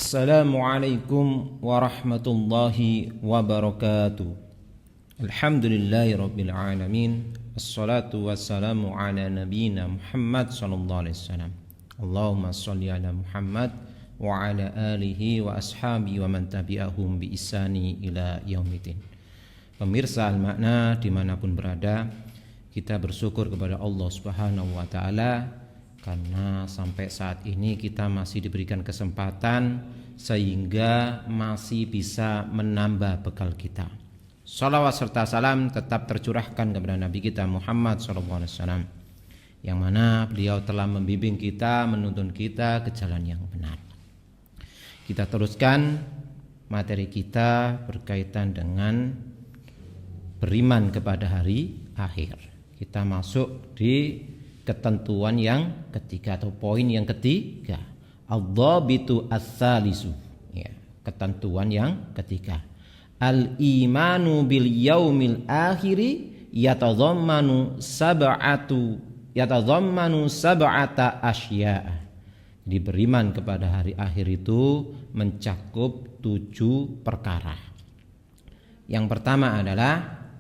Assalamualaikum warahmatullahi wabarakatuh. Alhamdulillahirabbil alamin. Assalatu wassalamu ala nabiyyina Muhammad sallallahu alaihi wasallam. Allahumma shalli ala Muhammad wa ala alihi wa ashabi wa man tabi'ahum bi ihsani ila yaumiddin. Pemirsa Al-Makna dimanapun berada, kita bersyukur kepada Allah Subhanahu wa taala karena sampai saat ini kita masih diberikan kesempatan sehingga masih bisa menambah bekal kita. Salawat serta salam tetap tercurahkan kepada Nabi kita Muhammad SAW, yang mana beliau telah membimbing kita, menuntun kita ke jalan yang benar. Kita teruskan materi kita berkaitan dengan beriman kepada hari akhir. Kita masuk di ketentuan yang ketiga atau poin yang ketiga, ad-dhabitu ats-tsalisu, ya, ketentuan yang ketiga. Al-imanu bil yaumil akhiri yatadhammanu sab'ata asya'a. Jadi beriman kepada hari akhir itu mencakup 7 perkara. Yang pertama adalah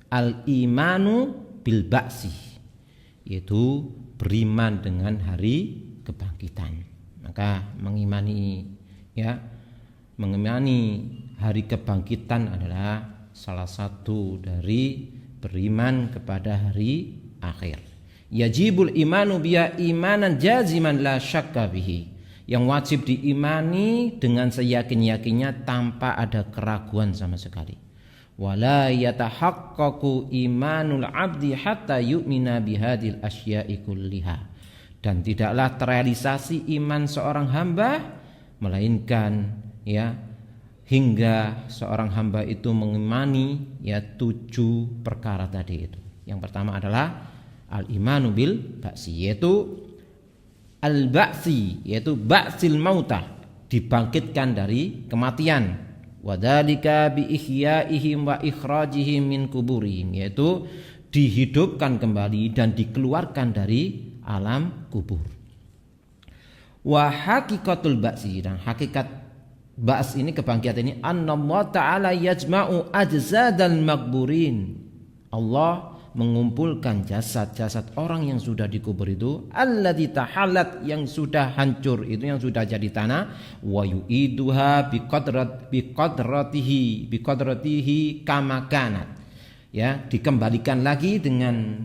al-imanu bil ba'si, yaitu beriman dengan hari kebangkitan. Maka mengimani hari kebangkitan adalah salah satu dari beriman kepada hari akhir. Yajibul imanu biya imanan jaziman la syakka bihi, yang wajib diimani dengan seyakin-yakinnya tanpa ada keraguan sama sekali. Wala yatahaqqaqu imanul abdi hatta yu'mina bihadil asya'i kulliha, dan tidaklah terrealisasi iman seorang hamba melainkan hingga seorang hamba itu mengimani 7 perkara tadi itu. Yang pertama adalah al-imanu bil ba'si, yaitu al-ba'si, yaitu ba'sil mautah, dibangkitkan dari kematian. Wadzalika bi ihyaihim wa ikhrajihim min kuburihim, yaitu dihidupkan kembali dan dikeluarkan dari alam kubur. Wa haqiqatul ba'si, dan hakikat ba's ini, kebangkitan ini, annallahu ta'ala yajma'u ajzadal makburin, Allah mengumpulkan jasad-jasad orang yang sudah dikubur itu, allati tahallat, yang sudah hancur itu, yang sudah jadi tanah, wa yu'iduha biqadratihi kama kanat, dikembalikan lagi dengan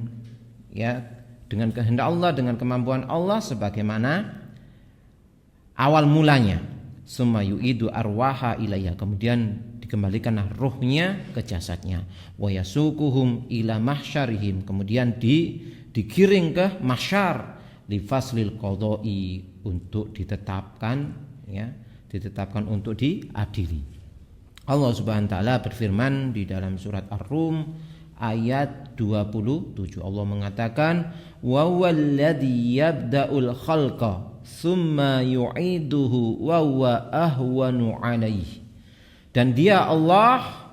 kehendak Allah, dengan kemampuan Allah sebagaimana awal mulanya. Summa yu'idu arwaha ilayya, kemudian dikembalikanlah ruhnya ke jasadnya. Wa yasukuhum ila mahsyarihim, kemudian digiring ke mahsyar, li faslil qadai, untuk ditetapkan untuk diadili. Allah Subhanahu wa taala berfirman di dalam surat Ar-Rum ayat 27. Allah mengatakan, wa huwallazi yabda'ul khalqa summa yu'iduhu wa huwa ahwanu alaihi, dan dia Allah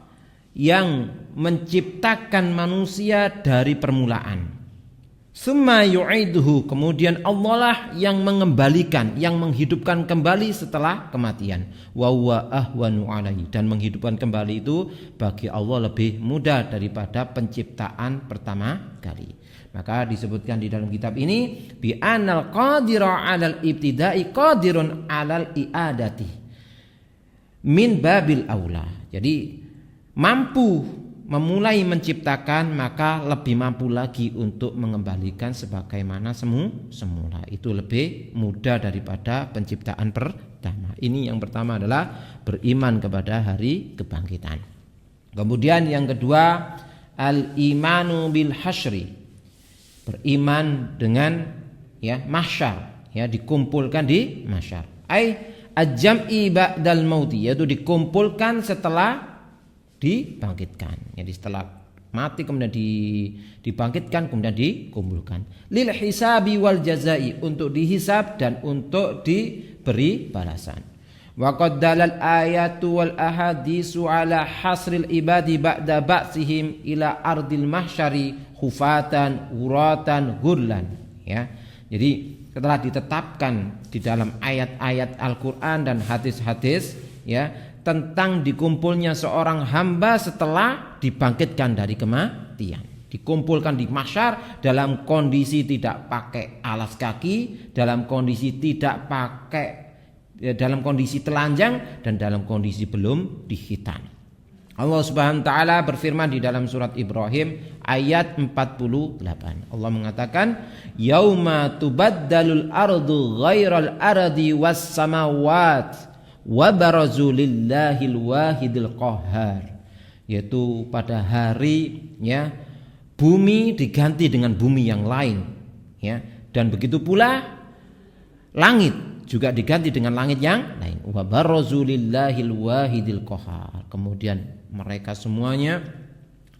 yang menciptakan manusia dari permulaan. Summa yu'iduhu, kemudian Allah lah yang mengembalikan, yang menghidupkan kembali setelah kematian. Wa huwa ahwanu alaihi, dan menghidupkan kembali itu bagi Allah lebih mudah daripada penciptaan pertama kali. Maka disebutkan di dalam kitab ini, bi anal qadira 'alal ibtida'i qadirun 'alal i'adati min babil aula. Jadi mampu memulai menciptakan, maka lebih mampu lagi untuk mengembalikan sebagaimana semula. Itu lebih mudah daripada penciptaan pertama. Ini yang pertama adalah beriman kepada hari kebangkitan. Kemudian yang kedua, al-imanu bil hasyri, beriman dengan mahsyar, dikumpulkan di mahsyar. Ai ajam'i ba'dal mauti, yaitu dikumpulkan setelah dibangkitkan. Jadi setelah mati kemudian dibangkitkan, kemudian dikumpulkan. Lil hisabi wal jazai, untuk dihisab dan untuk diberi balasan. Wa qad dalal ayatu wal ahadisu ala hasril ibadi ba'da ba'sihim ila ardil mahsyari khufatan uratan ghurlan. Jadi setelah ditetapkan di dalam ayat-ayat Al-Qur'an dan hadis-hadis ya tentang dikumpulnya seorang hamba setelah dibangkitkan dari kematian. Dikumpulkan di mahsyar dalam kondisi tidak pakai alas kaki, dalam kondisi tidak pakai dalam kondisi telanjang dan dalam kondisi belum dihitan. Allah Subhanahu wa taala berfirman di dalam surat Ibrahim ayat 48. Allah mengatakan, "Yauma tubaddalul ardu ghairal ardi was samawat wa barazu lillahil wahidil qahhar." Yaitu pada hari ya bumi diganti dengan bumi yang lain ya, dan begitu pula langit juga diganti dengan langit yang lain. Wa barazu lillahil wahidil qahhar. Kemudian mereka semuanya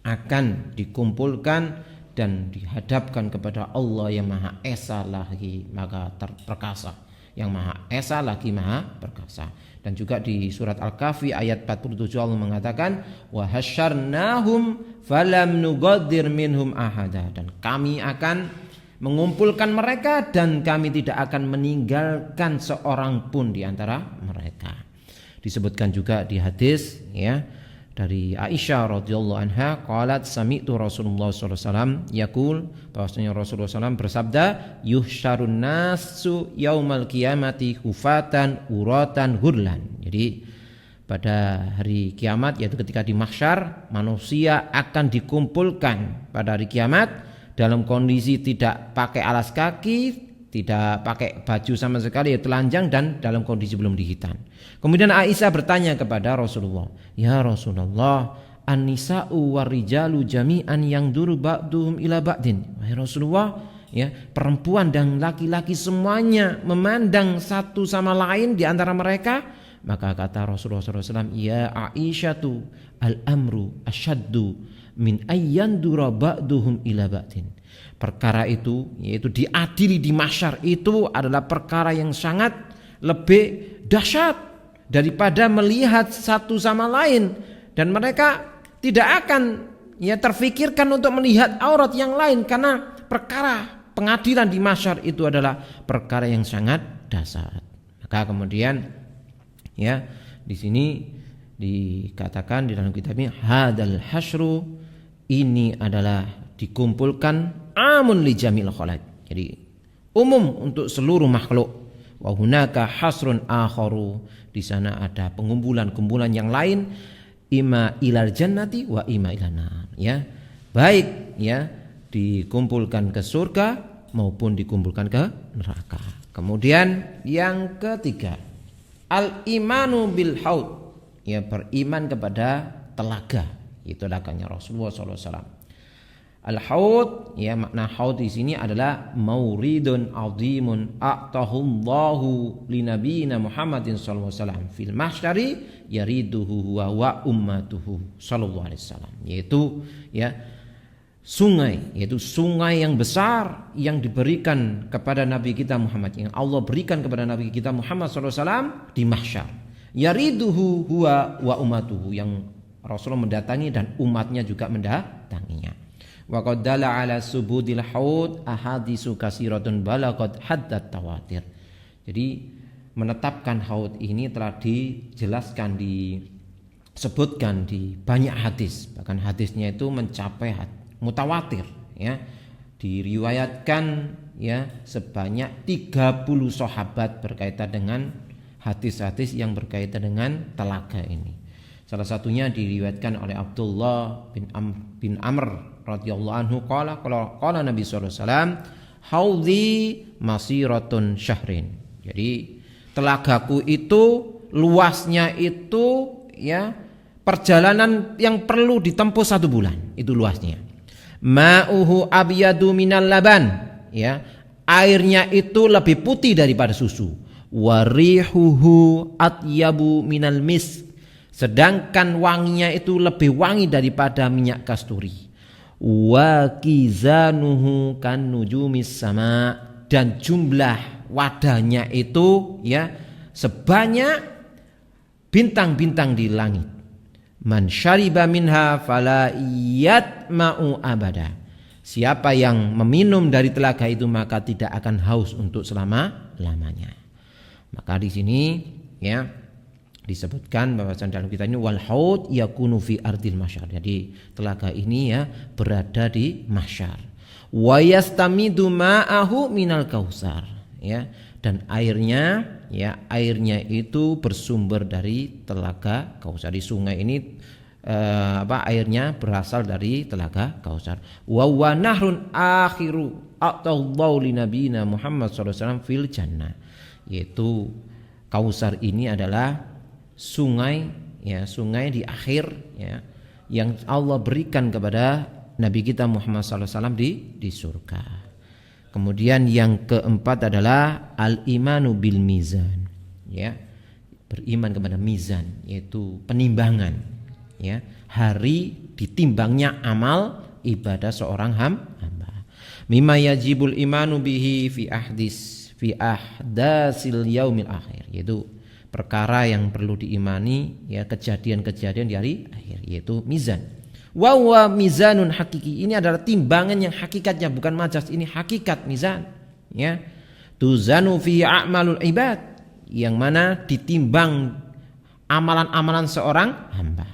akan dikumpulkan dan dihadapkan kepada Allah yang Maha Esa lagi Maha Perkasa, yang Maha Esa lagi Maha Perkasa. Dan juga di surat Al-Kahfi ayat 47 Allah mengatakan, wa hasyarnahum falam nughaddir minhum ahada. Dan kami akan mengumpulkan mereka dan kami tidak akan meninggalkan seorang pun di antara mereka. Disebutkan juga di hadis ya dari Aisyah radhiyallahu anha, qalat sami'tu Rasulullah sallallahu alaihi wasallam yaqul, bahwasanya Rasulullah SAW bersabda, yuhsyarun nasu yaumal qiyamati hufatan uratan hurlan. Jadi pada hari kiamat, yaitu ketika di mahsyar, manusia akan dikumpulkan pada hari kiamat dalam kondisi tidak pakai alas kaki, tidak pakai baju sama sekali, ya telanjang, dan dalam kondisi belum dihitan. Kemudian Aisyah bertanya kepada Rasulullah, ya Rasulullah, an-nisa'u warijalu jami'an yang duru ba'duhum ila ba'din. Wahai Rasulullah, ya, perempuan dan laki-laki semuanya memandang satu sama lain di antara mereka. Maka kata Rasulullah SAW, ya Aisyatu al-amru asyaddu min ayyandura ba'duhum ila ba'din. Perkara itu, yaitu diadili di mahsyar, itu adalah perkara yang sangat lebih dahsyat daripada melihat satu sama lain, dan mereka tidak akan terfikirkan untuk melihat aurat yang lain, karena perkara pengadilan di mahsyar itu adalah perkara yang sangat dahsyat. Maka kemudian di sini dikatakan di dalam kitab ini, hadal hasyru, ini adalah dikumpulkan amun li jamil khalaq, jadi umum untuk seluruh makhluk. Wa hunaka hasrun akharu, di sana ada pengumpulan-kumpulan yang lain, ima ilal jannati wa ima ilana, ya, baik ya dikumpulkan ke surga maupun dikumpulkan ke neraka. Kemudian yang ketiga, al imanu bil haud, ya, beriman kepada telaga, itu telaganya Rasulullah SAW. Al-haud, ya, makna haud di sini adalah mauridun azimun a'tahullahu li nabiyina Muhammadin sallallahu alaihi wasallam fil mahsyari yariduhu wa ummatuhu sallallahu alaihi wasallam, yaitu sungai, yaitu sungai yang besar yang diberikan kepada Nabi kita Muhammad, yang Allah berikan kepada Nabi kita Muhammad sallallahu alaihi wasallam di mahsyar. Yariduhu huwa wa ummatuhu, yang Rasulullah mendatangi dan umatnya juga mendatanginya. Wa qad dalla ala subudil haud ahadisu kasiratun balaghat haddat tawatir. Jadi menetapkan haud ini telah dijelaskan, disebutkan di banyak hadis, bahkan hadisnya itu mencapai mutawatir, ya. Diriwayatkan sebanyak 30 sahabat berkaitan dengan hadis-hadis yang berkaitan dengan telaga ini. Salah satunya diriwayatkan oleh Abdullah bin Amr radhiyallahu anhu, qala Nabi sallallahu alaihi wasallam, haudhi masiratun syahrin. Jadi telagaku itu luasnya itu perjalanan yang perlu ditempuh 1 bulan, itu luasnya. Ma'uhu abyadu minal laban, airnya itu lebih putih daripada susu. Warihuhu atyabu minal misk, sedangkan wanginya itu lebih wangi daripada minyak kasturi. Wa kizanuhu kan nujumis sama, dan jumlah wadahnya itu sebanyak bintang-bintang di langit. Man syariba minha fala yatma'u abada, Siapa yang meminum dari telaga itu maka tidak akan haus untuk selama-lamanya. Maka di sini ya disebutkan bahwa dalam kita ini wal haud yakunu fi ardil mahsyar. Jadi telaga ini ya berada di mahsyar. Wa yastamidu ma'ahu minal kautsar, ya, dan airnya itu bersumber dari telaga Kautsar. Di sungai ini airnya berasal dari telaga Kautsar. Wa huwa nahrun akhiru a'tallahu li nabiyina Muhammad sallallahu alaihi wasallam fil jannah. Yaitu Kautsar ini adalah sungai di akhir ya yang Allah berikan kepada Nabi kita Muhammad sallallahu alaihi wasallam di surga. Kemudian yang keempat adalah al-imanu bil mizan, ya, beriman kepada mizan, yaitu penimbangan, ya, hari ditimbangnya amal ibadah seorang hamba. Mimma yajibul imanu bihi fi ahdasil yaumil akhir, yaitu perkara yang perlu diimani, ya, kejadian-kejadian di hari akhir, yaitu mizan. Wa huwa mizanun hakiki, ini adalah timbangan yang hakikatnya, bukan majas, ini hakikat mizan, ya. Tuzanu fi a'malul ibad, yang mana ditimbang amalan-amalan seorang hamba.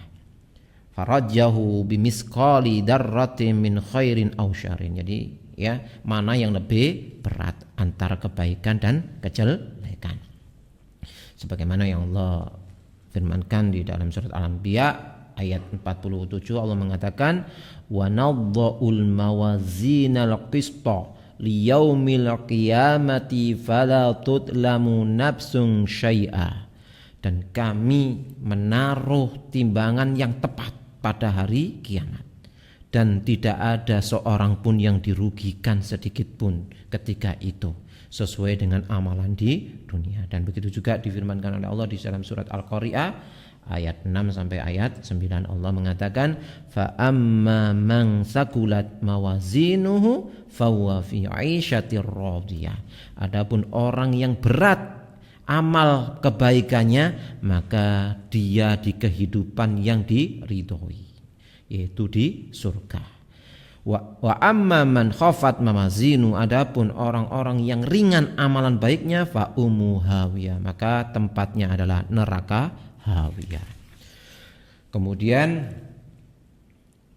Farajjahu bimisqali darratin min khairin aw syarrin. Jadi ya, mana yang lebih berat antara kebaikan dan kejelekan. Sebagaimana yang Allah firmankan di dalam surat Al-Anbiya ayat 47, Allah mengatakan wa nadha'ul mawazinal qista liyaumil qiyamati fala tudlamu nafsun syai'a, dan kami menaruh timbangan yang tepat pada hari kiamat dan tidak ada seorang pun yang dirugikan sedikit pun ketika itu sesuai dengan amalan di dunia. Dan begitu juga difirmankan oleh Allah di dalam surat Al-Qari'ah ayat 6 sampai ayat 9, Allah mengatakan fa amma man sakulat mawazinuhu fahuwa fi 'aisyatir radiyah. Adapun orang yang berat amal kebaikannya maka dia di kehidupan yang diridhoi, yaitu di surga. Wa amma man khafat mawazinu, adapun orang-orang yang ringan amalan baiknya fa ummu hawiyah, maka tempatnya adalah neraka hawiyah. Kemudian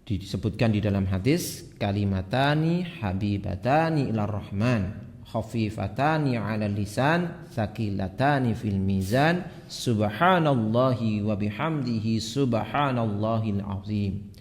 disebutkan di dalam hadis kalimatani habibatani ilar rahman khafifatani 'ala lisan sakilatani fil mizan subhanallahi wa bihamdihi subhanallahil azim.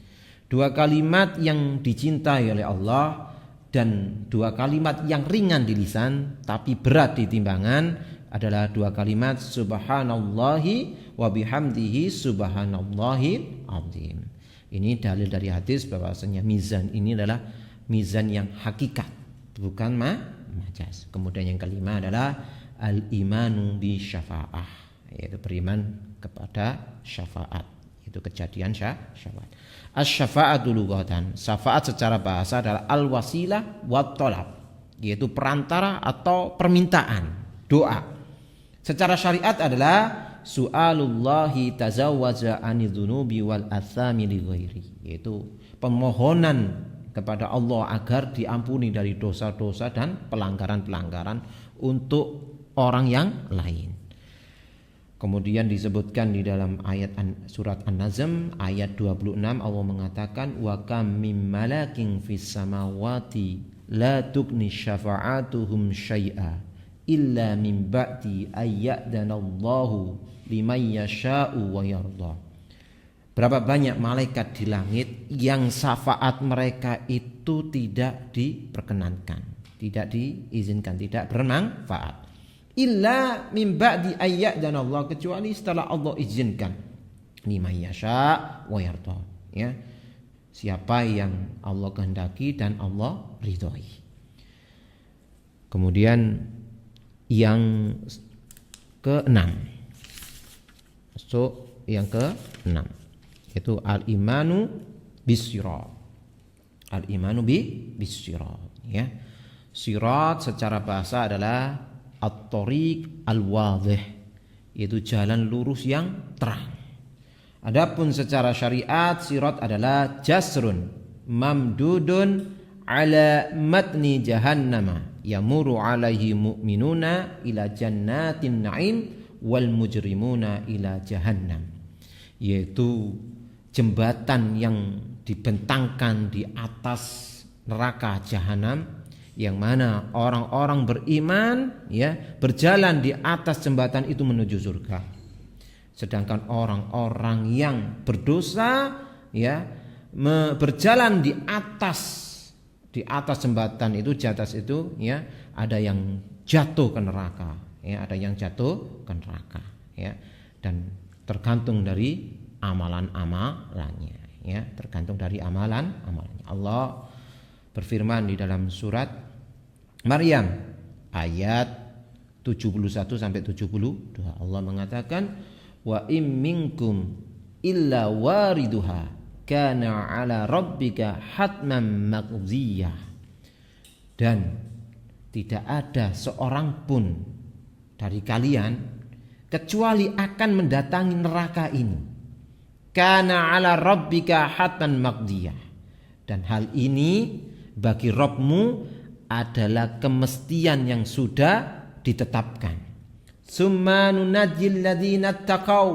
Dua kalimat yang dicintai oleh Allah dan dua kalimat yang ringan di lisan tapi berat di timbangan adalah dua kalimat subhanallahi wa bihamdihi subhanallahil azim. Ini dalil dari hadis bahwasanya mizan ini adalah mizan yang hakikat, bukan majas. Kemudian yang kelima adalah al-imanu bi syafa'ah, yaitu beriman kepada syafaat, itu kejadian syafaat. Asy-syafa'atu lughatan, syafaat secara bahasa adalah al-wasilah wa thalab, yaitu perantara atau permintaan, doa. Secara syariat adalah su'alullahi tazawwaja anidzunubi wal atsami li ghairi, yaitu pemohonan kepada Allah agar diampuni dari dosa-dosa dan pelanggaran-pelanggaran untuk orang yang lain. Kemudian disebutkan di dalam ayat surat An-Nazm ayat 26, Allah mengatakan wa kam mim malakin fis samawati la tughni syafa'atuhum syai'a illa min ba'di ayyadanallahu liman yasha'u wa yarda. Berapa banyak malaikat di langit yang syafaat mereka itu tidak diperkenankan, tidak diizinkan, tidak bermanfaat. Illa min ba'di ayyadanallahu, kecuali setelah Allah izinkan. Liman yasha' wa yarda, ya. Siapa yang Allah kehendaki dan Allah ridhoi. Kemudian yang keenam, masuk yang keenam, yaitu al-imanu bis-sirat. Al-imanu bis-sirat, ya. Sirat secara bahasa adalah at-tariq al-wadhih, yaitu jalan lurus yang terang. Adapun secara syariat sirat adalah jasrun mamdudun ala matni jahannama yamuru alaihi mu'minuna ila jannatin na'im wal mujrimuna ila jahannam, yaitu jembatan yang dibentangkan di atas neraka jahanam, yang mana orang-orang beriman ya berjalan di atas jembatan itu menuju surga, sedangkan orang-orang yang berdosa ya berjalan di atas jembatan itu, di atas itu ya ada yang jatuh ke neraka ya, ada yang jatuh ke neraka ya, dan tergantung dari amalan-amalannya ya, tergantung dari amalan-amalannya. Allah berfirman di dalam surat Maryam ayat 71 sampai 72, Allah mengatakan wa im minkum illa wariduha kana ala rabbika hatman maqdiyah, dan tidak ada seorang pun dari kalian kecuali akan mendatangi neraka ini. Kana ala rabbika hatman maqdiyah, dan hal ini bagi Rabbmu adalah kemestian yang sudah ditetapkan. Summa nunajjil ladzina taqaw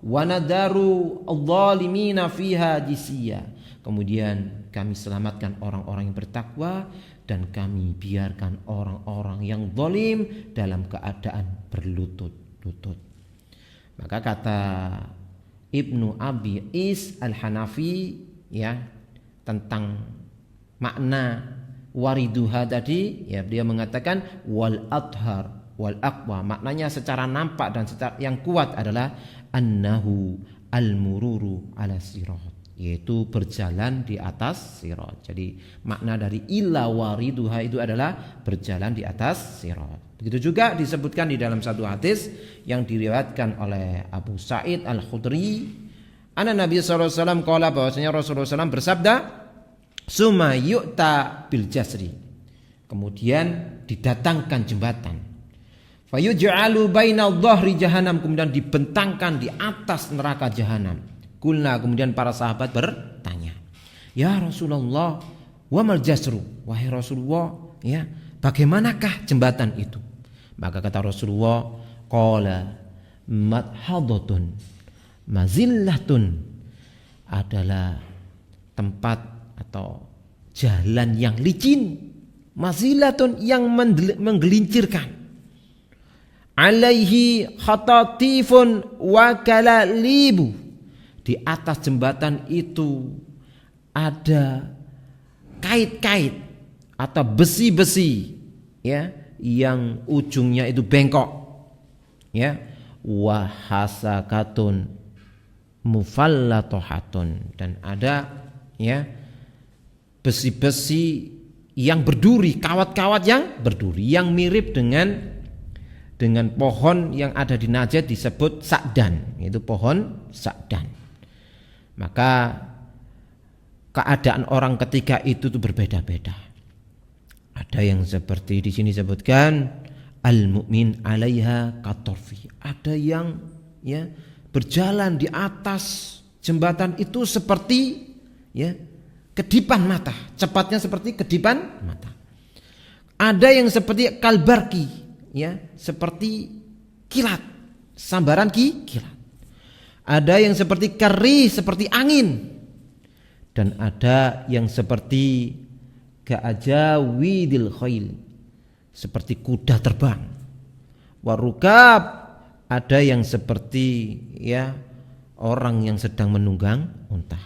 wa nadaru adh-dhalimina fiha jisiyya. Kemudian kami selamatkan orang-orang yang bertakwa dan kami biarkan orang-orang yang zalim dalam keadaan berlutut-lutut. Maka kata Ibnu Abi Is Al-Hanafi ya tentang makna wariduha tadi ya, dia mengatakan wal adhar wal aqwa, maknanya secara nampak dan secara yang kuat adalah annahu al-mururu ala sirat, yaitu berjalan di atas sirat. Jadi makna dari illa wariduha itu adalah berjalan di atas sirat. Begitu juga disebutkan di dalam satu hadis yang diriwayatkan oleh Abu Sa'id Al-Khudri, anna Nabi sallallahu alaihi wasallam qala, bahwasanya Rasulullah SAW bersabda, summa yu'ta bil jasri, kemudian didatangkan jembatan, fayuj'alu bainal dhahri jahannam, kemudian dibentangkan di atas neraka jahanam. Kulna, kemudian para sahabat bertanya, ya Rasulullah, wa mal jasru, wahai Rasulullah ya, bagaimanakah jembatan itu? Maka kata Rasulullah, qala madhadatun mazillatun, adalah tempat atau jalan yang licin, mazillatun yang menggelincirkan, alaihi khatatifun wa kalalibu, di atas jembatan itu ada kait-kait atau besi-besi ya yang ujungnya itu bengkok ya, wa hasakatun mufallatohatun, dan ada ya besi-besi yang berduri, kawat-kawat yang berduri yang mirip dengan pohon yang ada di Najd disebut sa'dan, yaitu pohon sa'dan. Maka keadaan orang ketika itu tuh berbeda-beda. Ada yang seperti di sini sebutkan al-mu'min 'alaiha katorfi. Ada yang ya berjalan di atas jembatan itu seperti ya kedipan mata, cepatnya seperti kedipan mata. Ada yang seperti kalbarki ya, seperti kilat, sambaran kilat. Ada yang seperti keri, seperti angin. Dan ada yang seperti ka'ajawidil khail, seperti kuda terbang. Warukab, ada yang seperti ya orang yang sedang menunggang unta.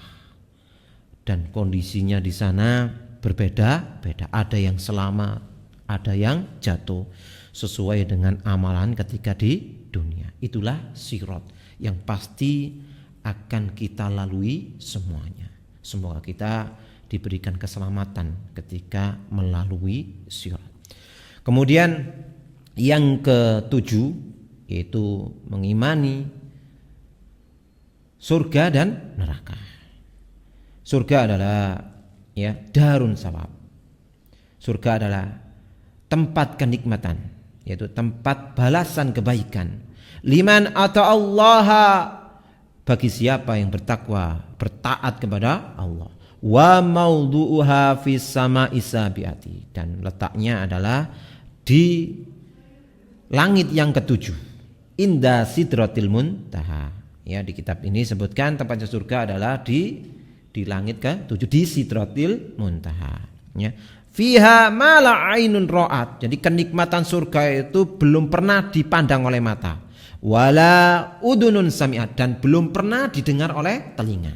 Dan kondisinya di sana berbeda-beda. Ada yang selamat, ada yang jatuh sesuai dengan amalan ketika di dunia. Itulah sirat yang pasti akan kita lalui semuanya. Semoga kita diberikan keselamatan ketika melalui sirat. Kemudian yang ketujuh yaitu mengimani surga dan neraka. Surga adalah ya darun sawab. Surga adalah tempat kenikmatan, yaitu tempat balasan kebaikan. Liman ata'allaha, bagi siapa yang bertakwa, bertaat kepada Allah. Wa maudhu'uha fis sama'i sabiati, dan letaknya adalah di langit yang ketujuh, inda sidratil muntaha. Ya, di kitab ini sebutkan tempatnya surga adalah di langit ketujuh, di sidratil muntaha. Ya. Fiha ma la ainun ra'at. Jadi kenikmatan surga itu belum pernah dipandang oleh mata. Wala udunun sami'at, dan belum pernah didengar oleh telinga.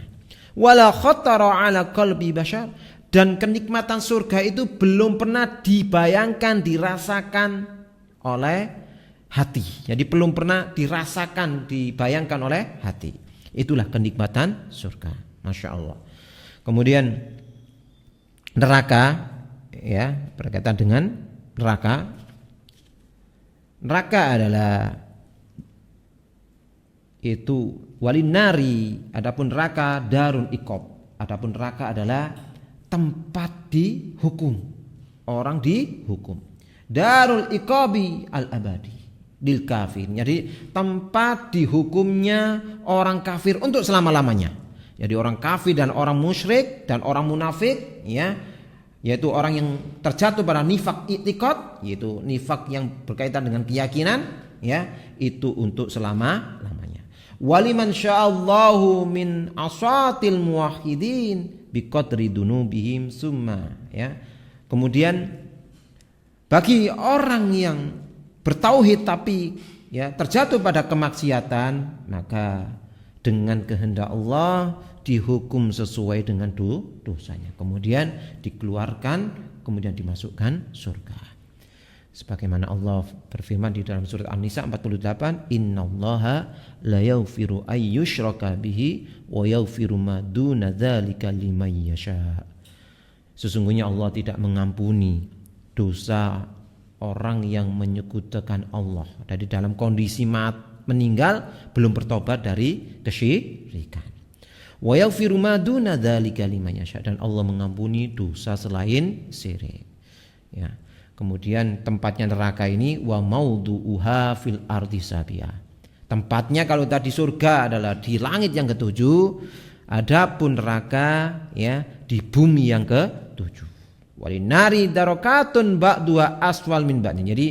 Wala khatara ala qalbi bashar, dan kenikmatan surga itu belum pernah dibayangkan, dirasakan oleh hati. Jadi belum pernah dirasakan, dibayangkan oleh hati. Itulah kenikmatan surga. Masya Allah. Kemudian neraka, ya, berkaitan dengan neraka. Neraka adalah itu walinari, adapun neraka darun iqab. Adapun neraka adalah tempat dihukum, orang dihukum. Darul iqabi al abadi lil kafir. Jadi tempat dihukumnya orang kafir untuk selama-lamanya. Jadi orang kafir dan orang musyrik dan orang munafik, ya, yaitu orang yang terjatuh pada nifak i'tiqad, yaitu nifak yang berkaitan dengan keyakinan, ya, itu untuk selama-lamanya. Waliman sya'allahu min asatil muwahhidin biqadri dunubihim summa, ya. Kemudian bagi orang yang bertauhid tapi, ya, terjatuh pada kemaksiatan, maka dengan kehendak Allah dihukum sesuai dengan dosanya, kemudian dikeluarkan, kemudian dimasukkan surga. Sebagaimana Allah berfirman di dalam surat An-Nisa 48, innallaha la yaghfiru ay yushraka bihi wa yaghfiru ma duna dzalika liman yasha. Sesungguhnya Allah tidak mengampuni dosa orang yang menyekutukan Allah dari dalam kondisi meninggal belum bertobat dari kesyirikan. Wa yaghfiru ma duna dzalika liman yasha, dan Allah mengampuni dosa selain syirik. Ya. Kemudian tempatnya neraka ini wa maudhu'uha fil ardi sabia. Tempatnya kalau tadi surga adalah di langit yang ketujuh, adapun neraka, ya, di bumi yang ketujuh. Walinari darokatun ba'dua aswal min ba'din. Jadi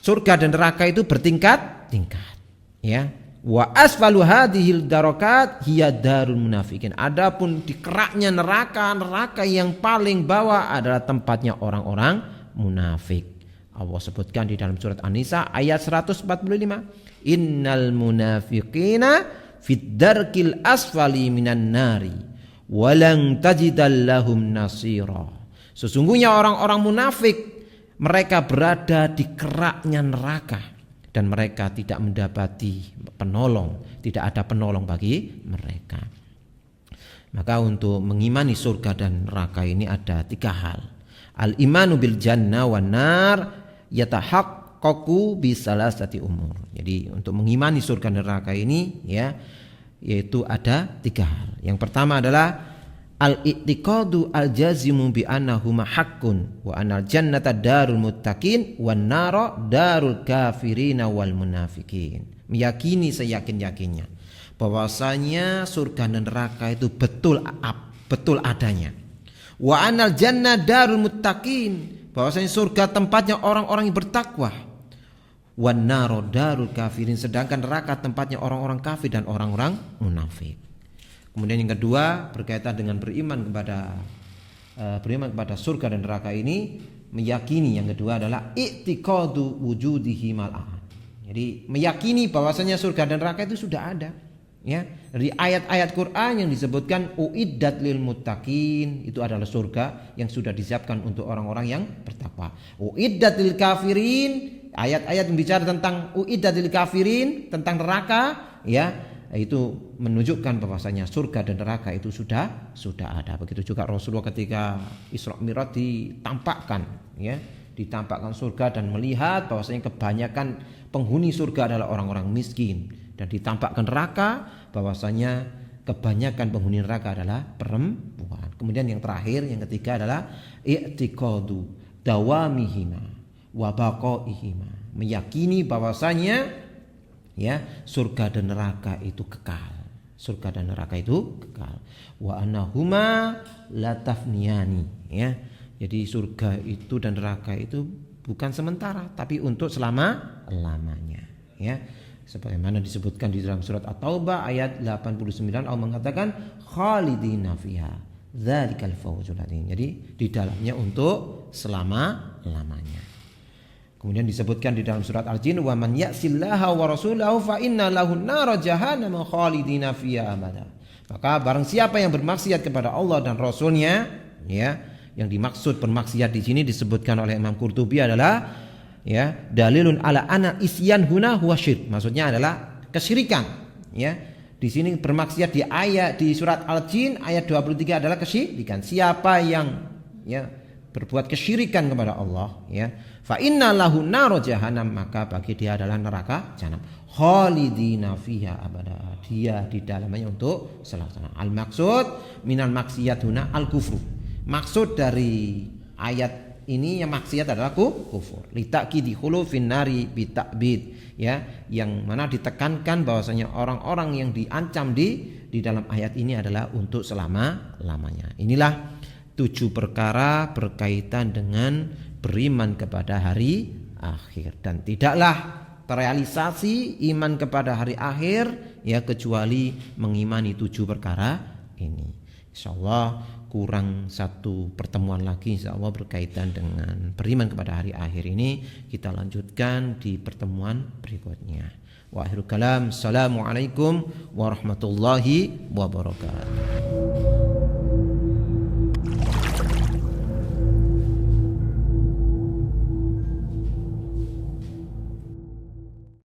surga dan neraka itu bertingkat-tingkat, ya. Wa asfalu hadhil darokat hiya darul munafikin. Adapun di keraknya neraka yang paling bawah adalah tempatnya orang-orang munafik. Allah sebutkan di dalam surat An-Nisa ayat 145, innal munafiqina fid darkil asfali minan nari walang tajidal lahum nasira. Sesungguhnya orang-orang munafik mereka berada di keraknya neraka dan mereka tidak mendapati penolong, tidak ada penolong bagi mereka. Maka untuk mengimani surga dan neraka ini ada 3 hal. Al-imanu bil jannah wan nar yatahaqqaqu bi salasati umur. Jadi untuk mengimani surga dan neraka ini, ya, yaitu ada 3 hal. Yang pertama adalah al-i'tiqadu al-jazimu bi annahuma haqqun wa anal jannata darul muttaqin wan nara darul kafirina wal munafikin. Meyakini seyakin-yakinnya bahwasanya surga dan neraka itu betul adanya. Wa anal jannah darul muttaqin, bahwasanya surga tempatnya orang-orang yang bertakwa. Wan naro darul kafirin, sedangkan neraka tempatnya orang-orang kafir dan orang-orang munafik. Kemudian yang kedua berkaitan dengan beriman kepada surga dan neraka ini, meyakini yang kedua adalah i'tiqadu wujudihi mal'an. Jadi meyakini bahwasanya surga dan neraka itu sudah ada. Ya, dari ayat-ayat Quran yang disebutkan uiddat lil muttaqin, itu adalah surga yang sudah disiapkan untuk orang-orang yang bertakwa. Uiddat lil kafirin, ayat-ayat yang bicara tentang uiddat lil kafirin, tentang neraka, ya, itu menunjukkan bahwasanya surga dan neraka itu sudah ada. Begitu juga Rasulullah ketika Isra Mi'raj ditampakkan, ya, ditampakkan surga dan melihat bahwasanya kebanyakan penghuni surga adalah orang-orang miskin. Dan ditampakkan neraka bahwasanya kebanyakan penghuni neraka adalah perempuan. Kemudian yang terakhir, yang ketiga adalah i'tiqadu dawamihima wa baqaihima, meyakini bahwasanya, ya, surga dan neraka itu kekal. surga dan neraka itu kekal. Wa annahuma latafniyani, ya. Jadi surga itu dan neraka itu bukan sementara tapi untuk selama-lamanya, ya. Sebagaimana disebutkan di dalam surat At-Taubah ayat 89, Allah mengatakan khalidina fiha dzalikal fawzul adzim. Jadi di dalamnya untuk selama-lamanya. Kemudian disebutkan di dalam surat Al-Jin, wa man ya'sillaha wa rasulahu fa inna lahu nar jahannam khalidina fiha abada. Maka barang siapa yang bermaksiat kepada Allah dan Rasulnya, ya, yang dimaksud bermaksiat di sini disebutkan oleh Imam Qurtubi adalah, ya, dalilun ala anna isyan huna huwa syirk. Maksudnya adalah kesyirikan, ya. Di sini bermaksiat di surat Al-Jin ayat 23 adalah kesyirikan. Siapa yang, ya, berbuat kesyirikan kepada Allah, ya, fa inna lahu nar jahannam, maka bagi dia adalah neraka jahanam. Khalidina fiha abada. Dia di dalamnya untuk selama-lamanya. Al-maksud minal maksiyat huna al-kufru. Maksud dari ayat ini yang maksiat adalah kufur. Litakidi khulu finnari bitakbid, ya, yang mana ditekankan bahwasanya orang-orang yang diancam di dalam ayat ini adalah untuk selama-lamanya. Inilah 7 perkara berkaitan dengan beriman kepada hari akhir, dan tidaklah terrealisasi iman kepada hari akhir, ya, kecuali mengimani 7 perkara ini. Insyaallah kurang 1 pertemuan lagi insyaallah berkaitan dengan beriman kepada hari akhir ini. Kita lanjutkan di pertemuan berikutnya. Wa akhirul kalam, assalamualaikum warahmatullahi wabarakatuh.